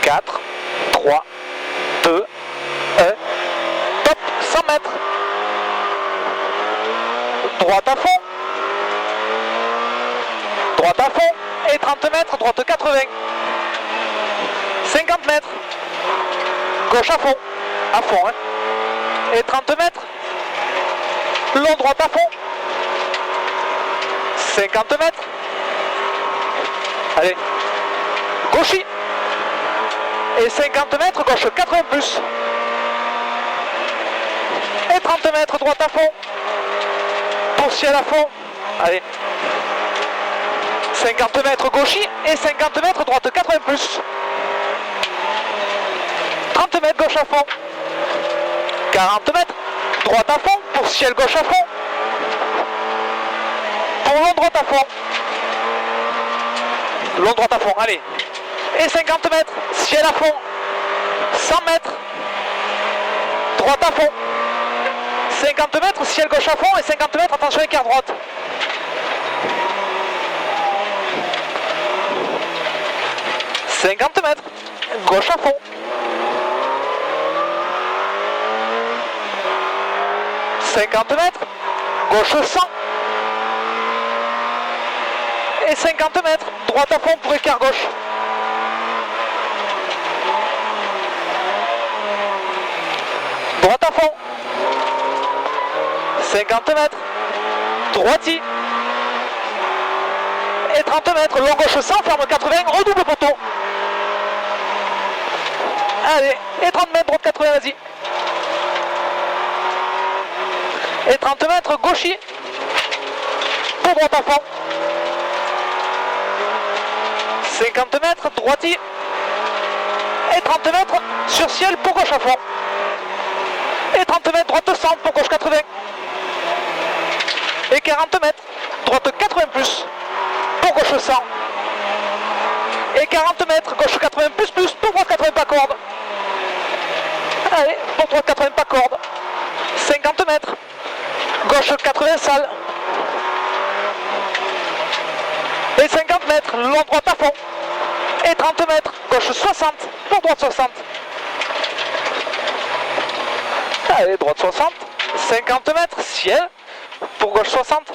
4, 3, 2, 1, top, 100 mètres. Droite à fond. Droite à fond. Et 30 mètres, droite 80. 50 mètres. Gauche à fond. À fond, hein. Et 30 mètres. Long droite à fond. 50 mètres. Allez. Gauchis. Et 50 mètres, gauche 80 plus. Et 30 mètres, droite à fond. Pour ciel à fond. Allez. 50 mètres gauchis et 50 mètres droite 80 plus. 30 mètres gauche à fond. 40 mètres droite à fond pour ciel gauche à fond. Pour long droite à fond. Long droite à fond, allez. Et 50 mètres, ciel à fond. 100 mètres. Droite à fond. 50 mètres, ciel gauche à fond et 50 mètres, attention écart droite. « 50 mètres, gauche à fond. » 50 mètres, gauche 100. Et 50 mètres, droite à fond pour écart gauche. Droite à fond. 50 mètres, droiti. Et 30 mètres, long gauche 100, ferme 80, redouble poteau. Allez, et 30 mètres, droite 80, vas-y. Et 30 mètres, gauchis. Pour droite à fond. 50 mètres, droiti. Et 30 mètres, sur ciel pour gauche à fond. Et 30 mètres, droite 100 pour gauche 80. Et 40 mètres, droite 80 plus. Pour gauche 100. Et 40 mètres, gauche 80 plus, pour droite 80 pas corde. Allez, pour droite 80 pas corde. 50 mètres, gauche 80 salle. Et 50 mètres, long droite à fond. Et 30 mètres, gauche 60, pour droite 60. Allez, droite 60. 50 mètres, ciel, pour gauche 60.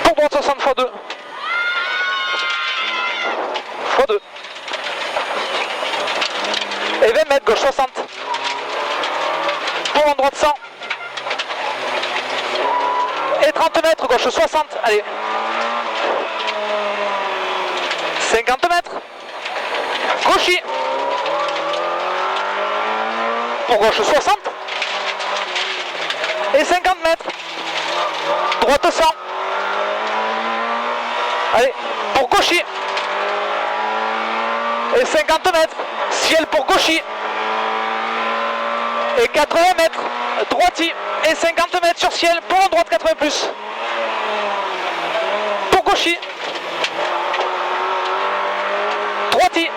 Pour droite 60 x 2. x 2. Et 20 mètres, gauche 60. Pour en droite 100. Et 30 mètres, gauche 60. Allez. 50 mètres. Gauchis. Pour gauche 60. Et 50 mètres. Droite 100. Allez, pour gauchis. Et 50 mètres. Ciel pour gauchis. Et 80 mètres. Droiti. Et 50 mètres sur ciel pour en droite 80 plus. Pour gauchis. Droiti.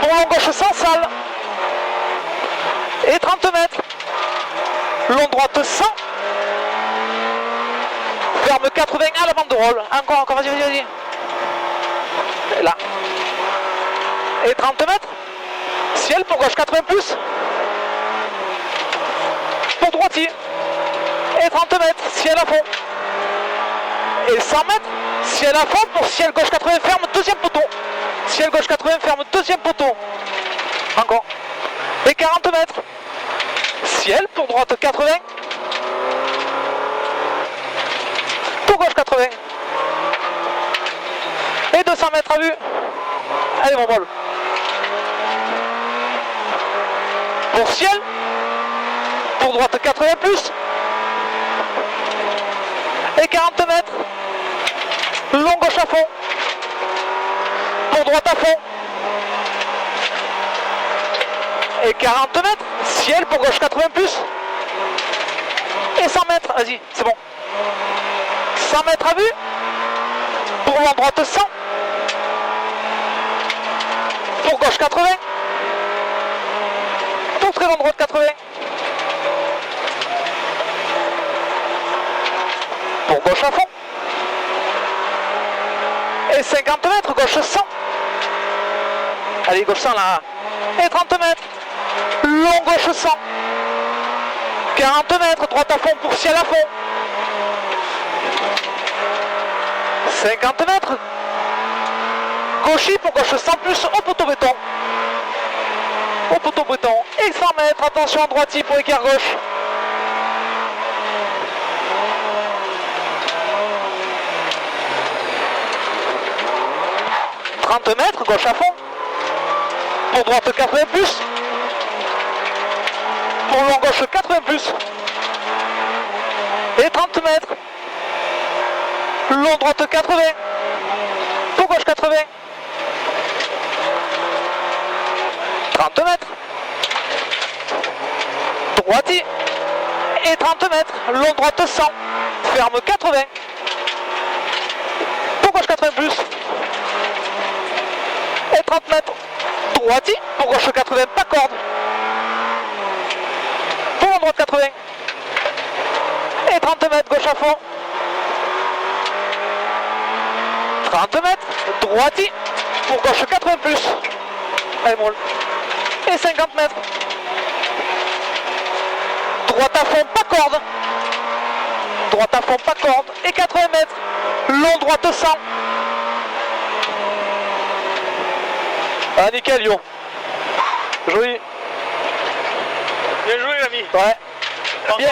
Pour long gauche 100 salle. Et 30 mètres. Long droite 100. Ferme 80 à la banderole. Encore, vas-y, vas-y. Là. Et 30 mètres. Ciel pour gauche 80 plus. Pour droiti. Et 30 mètres. Ciel à fond. Et 100 mètres. Ciel à fond pour ciel gauche 80 ferme deuxième poteau. Ciel gauche 80 ferme deuxième poteau. Encore. Et 40 mètres. Ciel pour droite 80. Pour gauche 80. Et 200 mètres à vue. Allez mon bol. Pour ciel. Pour droite 80 plus. Et 40 mètres. Long gauche à fond. Pour droite à fond. Et 40 mètres. Ciel pour gauche 80 plus. Et 100 mètres. Vas-y, c'est bon. 100 mètres à vue. Pour long droite 100. Pour gauche 80. Pour très long droite 80. Pour gauche à fond. 50 mètres, gauche 100. Allez, gauche 1 là. Et 30 mètres. Long gauche 100. 40 mètres, droite à fond pour ciel à fond. 50 mètres. Gauchy pour gauche 100 plus au poteau béton. Au poteau béton. Et 100 mètres, attention droitier pour équerre gauche. 30 mètres, gauche à fond. Pour droite 80 plus. Pour long gauche 80 plus. Et 30 mètres. Long droite 80. Pour gauche 80. 30 mètres. Droitier. Et 30 mètres. Long droite 100. Ferme 80. Pour gauche 80 plus. Et 30 mètres. Droitier. Pour gauche 80. Pas corde. Pour long droite 80. Et 30 mètres. Gauche à fond. 30 mètres. Droitier. Pour gauche 80 plus. Allez, molle. Et 50 mètres. Droite à fond, pas corde. Droite à fond, pas corde. Et 80 mètres. Long droite 100. Ah, nickel, Lyon. Joli. Bien joué, l'ami. Ouais. Bien.